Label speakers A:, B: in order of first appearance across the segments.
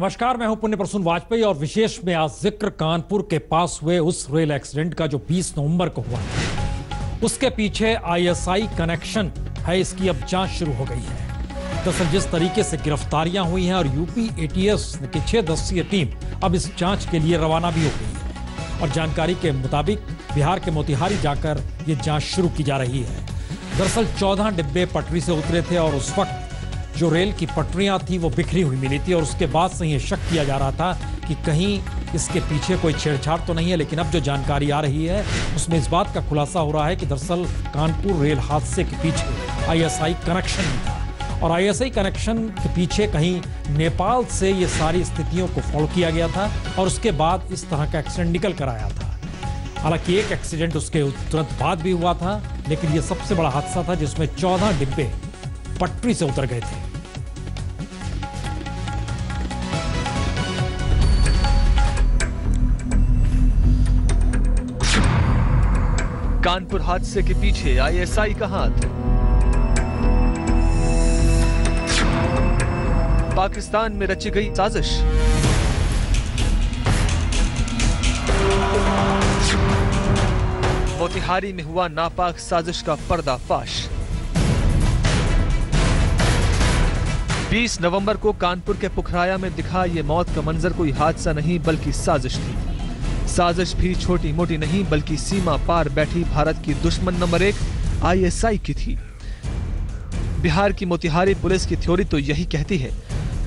A: नमस्कार, मैं हूं पुण्य प्रसून वाजपेयी और विशेष में आज जिक्र कानपुर के पास हुए उस रेल एक्सीडेंट का जो 20 नवंबर को हुआ। उसके पीछे आईएसआई कनेक्शन है, इसकी अब जांच शुरू हो गई है। दरअसल जिस तरीके से गिरफ्तारियां हुई हैं और यूपी एटीएस की 6 सदस्यीय टीम अब इस जांच के लिए रवाना भी हो गई है और जानकारी के मुताबिक बिहार के मोतिहारी जाकर ये जांच शुरू की जा रही है। दरअसल 14 डिब्बे पटरी से उतरे थे और उस वक्त जो रेल की पटरियां थी वो बिखरी हुई मिली थी और उसके बाद से ये शक किया जा रहा था कि कहीं इसके पीछे कोई छेड़छाड़ तो नहीं है। लेकिन अब जो जानकारी आ रही है उसमें इस बात का खुलासा हो रहा है कि दरअसल कानपुर रेल हादसे के पीछे आईएसआई कनेक्शन था और आईएसआई कनेक्शन के पीछे कहीं नेपाल से ये सारी स्थितियों को फॉलो किया गया था और उसके बाद इस तरह का एक्सीडेंट निकल कर आया था। हालांकि एक एक्सीडेंट उसके तुरंत बाद भी हुआ था, लेकिन ये सबसे बड़ा हादसा था जिसमें 14 डिब्बे पटरी से उतर गए थे।
B: कानपुर हादसे के पीछे आईएसआई का हाथ। पाकिस्तान में रची गई साजिश। मोतिहारी में हुआ नापाक साजिश का पर्दाफाश। 20 नवंबर को कानपुर के पुखराया में दिखा ये मौत का मंजर कोई हादसा नहीं बल्कि साजिश थी। साजिश भी छोटी मोटी नहीं बल्कि सीमा पार बैठी भारत की दुश्मन नंबर 1 आईएसआई की थी। बिहार की मोतिहारी पुलिस की थ्योरी तो यही कहती है।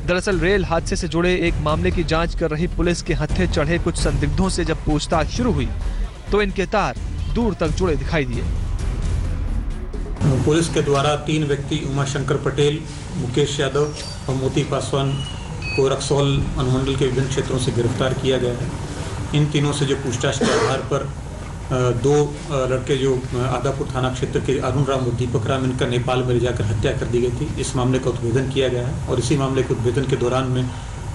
B: दरअसल रेल हादसे से जुड़े एक मामले की जांच कर रही पुलिस के हत्थे चढ़े कुछ संदिग्धों से जब पूछताछ शुरू हुई तो इनके तार दूर तक जुड़े दिखाई दिए।
C: पुलिस के द्वारा 3 व्यक्ति उमाशंकर पटेल, मुकेश यादव और मोती पासवान को रक्सौल अनुमंडल के विभिन्न क्षेत्रों से गिरफ्तार किया गया है। इन तीनों से जो पूछताछ के आधार पर 2 लड़के जो आदापुर थाना क्षेत्र के अरुण राम और दीपक राम, इनका नेपाल में ले जाकर हत्या कर दी गई थी। इस मामले का उद्भेदन किया गया है और इसी मामले के उद्भेदन के दौरान में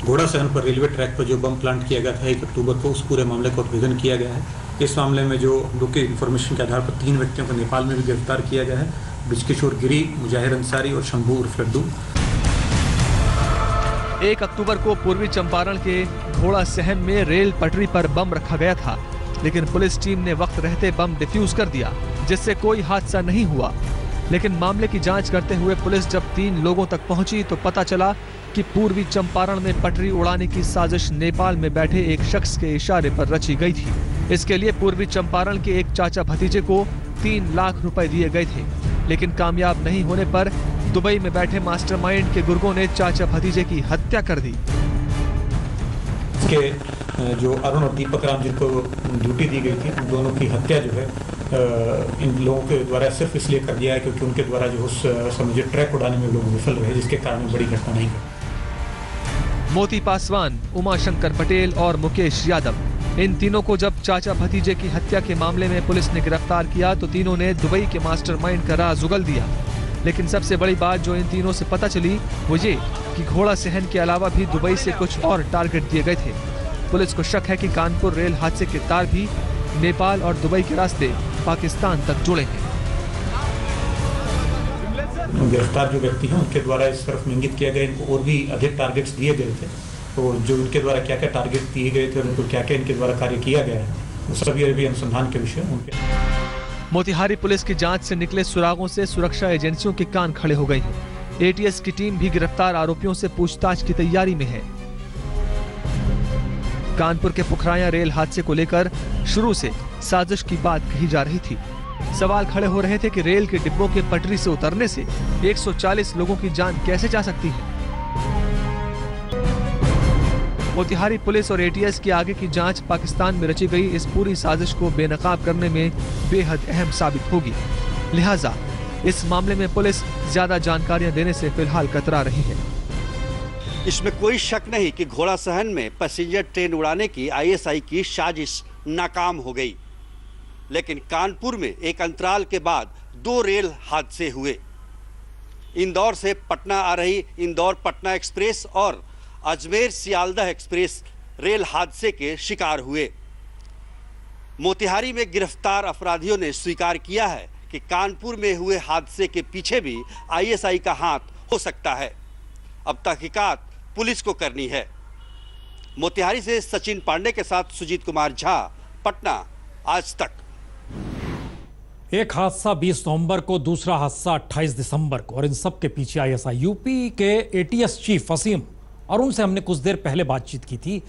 C: घोड़ा सहन पर रेलवे ट्रैक पर जो बम प्लांट किया गया था 1 अक्टूबर को, उस पूरे मामले का उद्भेदन किया गया है। इस मामले में जो लोग के इन्फॉर्मेशन के आधार पर 3 व्यक्तियों को नेपाल में भी गिरफ्तार किया गया है, ब्रिजकिशोर गिरी, मुजाहिर अंसारी और शंभू उर्फ लड्डू।
B: 1 अक्टूबर को पूर्वी चंपारण के घोड़ा सहन में रेल पटरी पर बम रखा गया था, लेकिन पुलिस टीम ने वक्त रहते बम डिफ्यूज कर दिया जिससे कोई हादसा नहीं हुआ। लेकिन मामले की जांच करते हुए पुलिस जब 3 लोगों तक पहुंची तो पता चला कि पूर्वी चंपारण में पटरी उड़ाने की साजिश नेपाल में बैठे एक शख्स के इशारे पर रची गई थी। इसके लिए पूर्वी चंपारण के एक चाचा भतीजे को 3 लाख रुपए दिए गए थे, लेकिन कामयाब नहीं होने पर दुबई में बैठे मास्टरमाइंड के गुर्गों ने चाचा भतीजे की हत्या कर दी।
C: इसके जो अरुण और दीपक राम जिनको ड्यूटी दी गई थी, उन दोनों की हत्या जो है इन लोगों के द्वारा सिर्फ इसलिए कर दिया है क्योंकि उनके द्वारा जो उस समझे ट्रैक उड़ाने में लोग विफल रहे, जिसके कारण बड़ी घटना नहीं घटी।
B: मोती पासवान, उमाशंकर पटेल और मुकेश यादव, इन तीनों को जब चाचा भतीजे की हत्या के मामले में पुलिस ने गिरफ्तार किया तो तीनों ने दुबई के मास्टरमाइंड का राज उगल दिया। लेकिन सबसे बड़ी बात जो इन तीनों से पता चली वो ये कि घोड़ा सहन के अलावा भी दुबई से कुछ और टारगेट दिए गए थे। पुलिस को शक है कि कानपुर रेल हादसे के तार भी नेपाल और दुबई के रास्ते पाकिस्तान तक जुड़े हैं।
C: गिरफ्तार जो व्यक्ति हैं उनके द्वारा इस तरफ इंगित किया गया, इनको और भी अधिक टारगेट्स दिए गए थे, तो जो उनके द्वारा क्या क्या टारगेट दिए गए थे और उनको क्या क्या इनके द्वारा कार्य किया गया है वो सभी अभी अनुसंधान के विषय उनके।
B: मोतिहारी पुलिस की जांच से निकले सुरागों से सुरक्षा एजेंसियों के कान खड़े हो गए हैं। एटीएस की टीम भी गिरफ्तार आरोपियों से पूछताछ की तैयारी में है। कानपुर के पुखराया रेल हादसे को लेकर शुरू से साजिश की बात कही जा रही थी। सवाल खड़े हो रहे थे कि रेल के डिब्बों के पटरी से उतरने से 140 लोगों की जान कैसे जा सकती है। मोतिहारी पुलिस और एटीएस की आगे की जांच पाकिस्तान में रची गई इस पूरी साजिश को बेनकाब करने में बेहद अहम साबित होगी। लिहाजा इस मामले में पुलिस ज्यादा जानकारियां देने से फिलहाल कतरा रही है।
D: इसमें कोई शक नहीं कि घोड़ा सहन में पैसेंजर ट्रेन उड़ाने की आईएसआई की साजिश नाकाम हो गई, लेकिन कानपुर में एक अंतराल के बाद 2 रेल हादसे हुए। इंदौर से पटना आ रही इंदौर पटना एक्सप्रेस और अजमेर सियालदह एक्सप्रेस रेल हादसे के शिकार हुए। मोतिहारी में गिरफ्तार अपराधियों ने स्वीकार किया है कि कानपुर में हुए हादसे के पीछे भी आईएसआई का हाथ हो सकता है। अब तहकीकात पुलिस को करनी है। मोतिहारी से सचिन पांडे के साथ सुजीत कुमार झा, पटना, आज तक।
A: एक हादसा 20 नवंबर को, दूसरा हादसा 28 दिसंबर को, और इन सब के पीछे आईएसआई। यूपी के एटीएस चीफ वसीम, और उनसे हमने कुछ देर पहले बातचीत की थी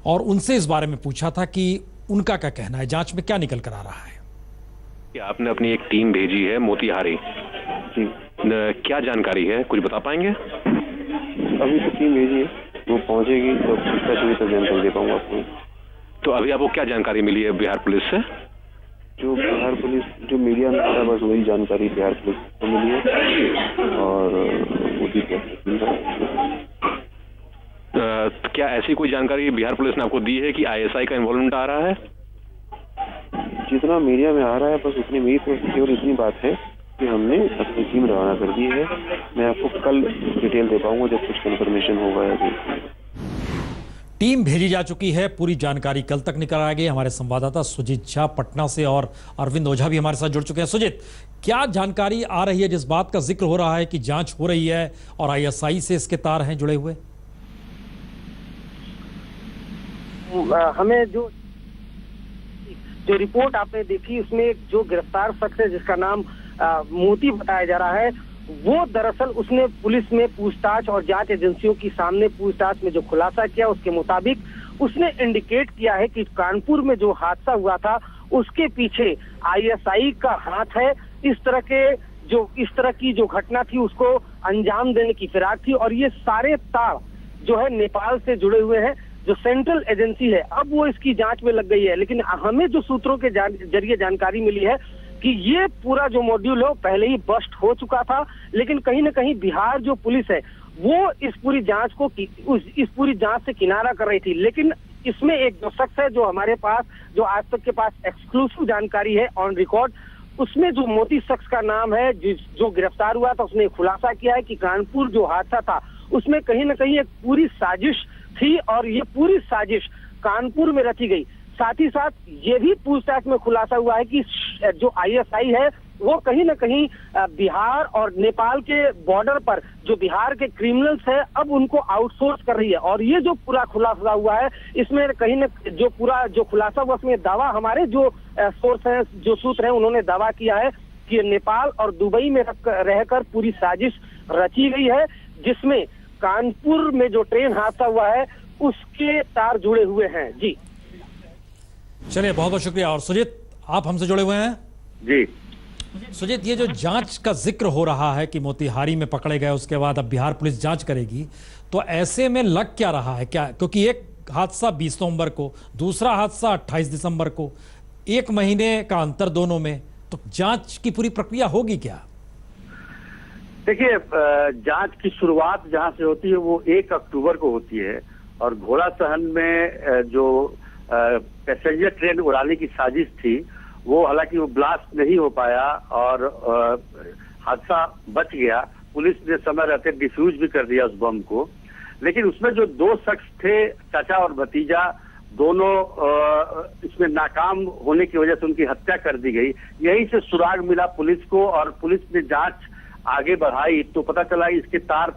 A: और उनसे इस बारे में पूछा था कि उनका क्या कहना है, जांच में क्या निकल कर आ रहा है।
E: आपने अपनी एक टीम भेजी है मोतिहारी, क्या जानकारी है, कुछ बता पाएंगे?
F: अभी तो टीम भेजी है, वो पहुंचेगी तो तक जानकारी दे पाऊंगा आपको।
E: तो अभी आपको क्या जानकारी मिली है बिहार पुलिस से?
F: जो बिहार पुलिस, जो मीडिया में आता है, बस वही जानकारी बिहार पुलिस को मिली है और उसी
E: क्या ऐसी कोई जानकारी बिहार पुलिस ने आपको दी है कि आईएसआई का इन्वॉल्वमेंट आ रहा है?
F: जितना मीडिया में आ रहा है बस उतनी मेरी तरफ केवल इतनी बात है कि हमने अपनी टीम रवाना कर दी है। मैं आपको कल डिटेल दे पाऊंगा जब कुछ कंफर्मेशन होगा।
A: टीम भेजी जा चुकी है, पूरी जानकारी कल तक निकल आ गई। हमारे संवाददाता सुजीत झा पटना से और अरविंद ओझा भी हमारे साथ जुड़ चुके हैं। सुजीत, क्या जानकारी आ रही है जिस बात का जिक्र हो रहा है कि जांच हो रही है और आईएसआई से इसके तार हैं जुड़े हुए?
G: हमें जो रिपोर्ट आपने देखी उसमें एक जो गिरफ्तार शख्स है जिसका नाम मोती बताया जा रहा है, वो दरअसल उसने पुलिस में पूछताछ और जांच एजेंसियों की सामने पूछताछ में जो खुलासा किया उसके मुताबिक उसने इंडिकेट किया है कि कानपुर में जो हादसा हुआ था उसके पीछे आईएसआई का हाथ है। इस तरह की जो घटना थी उसको अंजाम देने की फिराक थी और ये सारे तार जो है नेपाल से जुड़े हुए हैं, जो सेंट्रल एजेंसी है। अब वो इसकी जांच में लग गई है, लेकिन हमें जो सूत्रों के जरिए जानकारी मिली है कि ये पूरा जो मॉड्यूल है पहले ही बस्ट हो चुका था, लेकिन कहीं ना कहीं बिहार जो पुलिस है वो इस पूरी जांच से किनारा कर रही थी। लेकिन इसमें एक जो शख्स है जो हमारे पास, जो आज तक के पास एक्सक्लूसिव जानकारी है ऑन रिकॉर्ड, उसमें जो मोती शख्स का नाम है जो गिरफ्तार हुआ था, उसने खुलासा किया है कि कानपुर जो हादसा था उसमें कहीं ना कहीं एक पूरी साजिश थी और ये पूरी साजिश कानपुर में रची गई। साथ ही साथ ये भी पूछताछ में खुलासा हुआ है कि जो आईएसआई है वो कहीं ना कहीं बिहार और नेपाल के बॉर्डर पर जो बिहार के क्रिमिनल्स है अब उनको आउटसोर्स कर रही है। और ये जो पूरा खुलासा हुआ है इसमें कहीं ना जो खुलासा हुआ उसमें दावा, हमारे जो सोर्स हैं, जो सूत्र हैं, उन्होंने दावा किया है कि नेपाल और दुबई में रहकर पूरी साजिश रची गई है, जिसमें कानपुर में जो ट्रेन हादसा हुआ है उसके तार जुड़े हुए हैं। जी
A: चलिए, बहुत बहुत शुक्रिया। और सुजीत, आप हमसे जुड़े हुए हैं।
D: जी
A: सुजीत, ये जो जांच का जिक्र हो रहा है कि मोतिहारी में पकड़े गए, उसके बाद अब बिहार पुलिस जांच करेगी, तो ऐसे में लग क्या रहा है क्या? क्योंकि एक हादसा 20 नवंबर को, दूसरा हादसा 28 दिसंबर को, एक महीने का अंतर दोनों में, तो जांच की पूरी प्रक्रिया होगी क्या?
H: देखिए, जांच की शुरुआत जहां से होती है वो 1 अक्टूबर को होती है और घोड़ा सहन में जो पैसेंजर ट्रेन उड़ाने की साजिश थी वो हालांकि वो ब्लास्ट नहीं हो पाया और हादसा बच गया। पुलिस ने समय रहते डिफ्यूज भी कर दिया उस बम को, लेकिन उसमें जो 2 शख्स थे, चाचा और भतीजा, दोनों इसमें नाकाम होने की वजह से उनकी हत्या कर दी गई। यहीं से सुराग मिला पुलिस को और पुलिस ने जांच आगे बढ़ाई तो पता चला इसके तार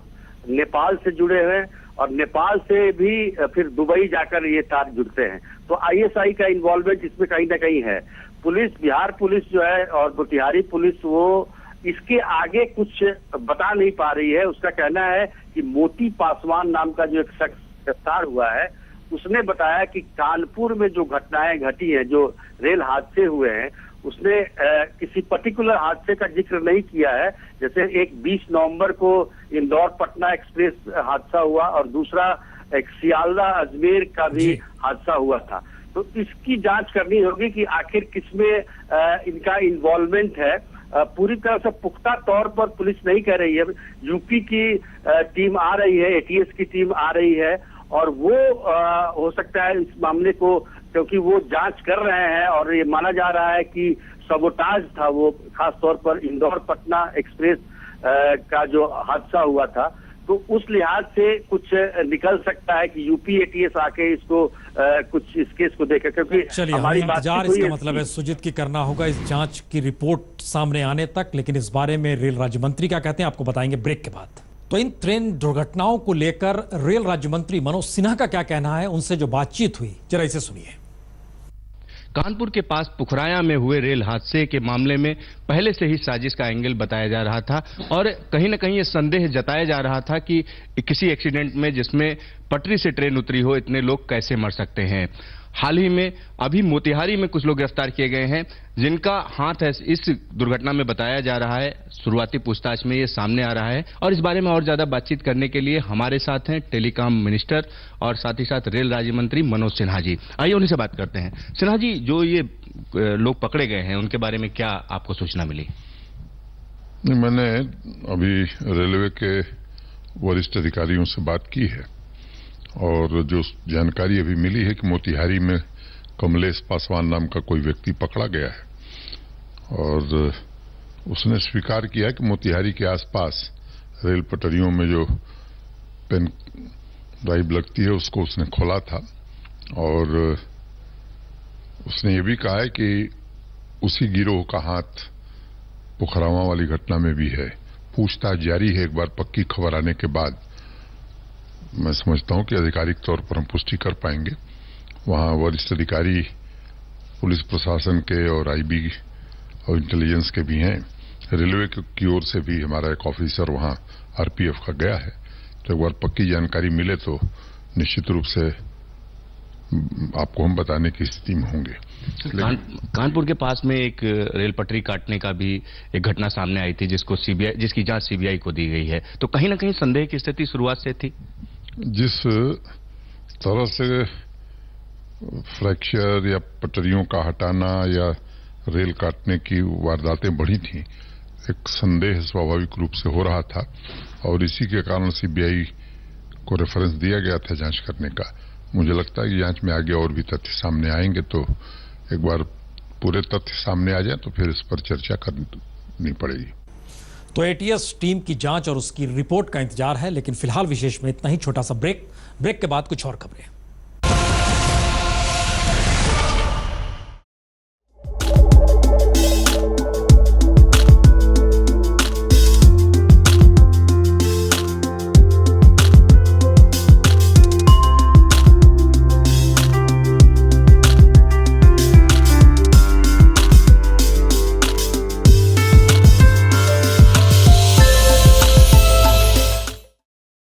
H: नेपाल से जुड़े हैं और नेपाल से भी फिर दुबई जाकर ये तार जुड़ते हैं। तो आईएसआई का इन्वॉल्वमेंट इसमें कहीं ना कहीं है। पुलिस, बिहार पुलिस जो है और मोतिहारी पुलिस, वो इसके आगे कुछ बता नहीं पा रही है। उसका कहना है कि मोती पासवान नाम का जो एक शख्स गिरफ्तार हुआ है उसने बताया कि कानपुर में जो घटनाएं घटी हैं, जो रेल हादसे हुए हैं, उसने किसी पर्टिकुलर हादसे का जिक्र नहीं किया है। जैसे एक 20 नवंबर को इंदौर पटना एक्सप्रेस हादसा हुआ और दूसरा एक सियालदा अजमेर का भी हादसा हुआ था। तो इसकी जांच करनी होगी कि आखिर किसमें इनका इन्वॉल्वमेंट है। पूरी तरह से पुख्ता तौर पर पुलिस नहीं कह रही है। यूपी की टीम आ रही है, एटीएस की टीम आ रही है और वो हो सकता है इस मामले को, क्योंकि वो जांच कर रहे हैं और ये माना जा रहा है कि सबोटाज था वो, खास तौर पर इंदौर पटना एक्सप्रेस का जो हादसा हुआ था। तो उस लिहाज से कुछ निकल सकता है कि यूपी एटीएस आके इसको कुछ इस केस को देखे, क्योंकि हमारी
A: इंतजार इसका मतलब है सुजीत की करना होगा इस जांच की रिपोर्ट सामने आने तक। लेकिन इस बारे में रेल राज्य मंत्री क्या कहते हैं आपको बताएंगे ब्रेक के बाद। तो इन ट्रेन दुर्घटनाओं को लेकर रेल राज्य मंत्री मनोज सिन्हा का क्या कहना है, उनसे जो बातचीत हुई जरा इसे सुनिए।
I: कानपुर के पास पुखराया में हुए रेल हादसे के मामले में पहले से ही साजिश का एंगल बताया जा रहा था और कहीं न कहीं ये संदेह जताया जा रहा था कि किसी एक्सीडेंट में जिसमें पटरी से ट्रेन उतरी हो इतने लोग कैसे मर सकते हैं। हाल ही में अभी मोतिहारी में कुछ लोग गिरफ्तार किए गए हैं जिनका हाथ है इस दुर्घटना में बताया जा रहा है। शुरुआती पूछताछ में ये सामने आ रहा है और इस बारे में और ज्यादा बातचीत करने के लिए हमारे साथ हैं टेलीकॉम मिनिस्टर और साथ ही साथ रेल राज्य मंत्री मनोज सिन्हा जी। आइए उन्हीं से बात करते हैं। सिन्हा जी, जो ये लोग पकड़े गए हैं उनके बारे में क्या आपको सूचना मिली?
J: मैंने अभी रेलवे के वरिष्ठ अधिकारियों से बात की है और जो जानकारी अभी मिली है कि मोतिहारी में कमलेश पासवान नाम का कोई व्यक्ति पकड़ा गया है और उसने स्वीकार किया कि मोतिहारी के आसपास रेल पटरियों में जो पेन ड्राइव लगती है उसको उसने खोला था और उसने ये भी कहा है कि उसी गिरोह का हाथ पुखरावा वाली घटना में भी है। पूछताछ जारी है। एक बार पक्की खबर आने के बाद मैं समझता हूं कि आधिकारिक तौर पर हम पुष्टि कर पाएंगे। वहां वरिष्ठ अधिकारी पुलिस प्रशासन के और आईबी और इंटेलिजेंस के भी हैं। रेलवे की ओर से भी हमारा एक ऑफिसर वहां आरपीएफ का गया है। तो एक बार पक्की जानकारी मिले तो निश्चित रूप से आपको हम बताने की स्थिति में होंगे।
I: कानपुर के पास में एक रेल पटरी काटने का भी एक घटना सामने आई थी जिसकी जांच सीबीआई को दी गई है। तो कहीं ना कहीं संदेह की स्थिति शुरुआत से थी।
J: जिस तरह से फ्रैक्चर या पटरियों का हटाना या रेल काटने की वारदातें बढ़ी थी, एक संदेह स्वाभाविक रूप से हो रहा था और इसी के कारण सीबीआई को रेफरेंस दिया गया था जांच करने का। मुझे लगता है कि जांच में आगे और भी तथ्य सामने आएंगे तो एक बार पूरे तथ्य सामने आ जाए तो फिर इस पर चर्चा करनी पड़ेगी।
A: तो एटीएस टीम की जांच और उसकी रिपोर्ट का इंतजार है, लेकिन फिलहाल विशेष में इतना ही। छोटा सा ब्रेक के बाद कुछ और खबरें।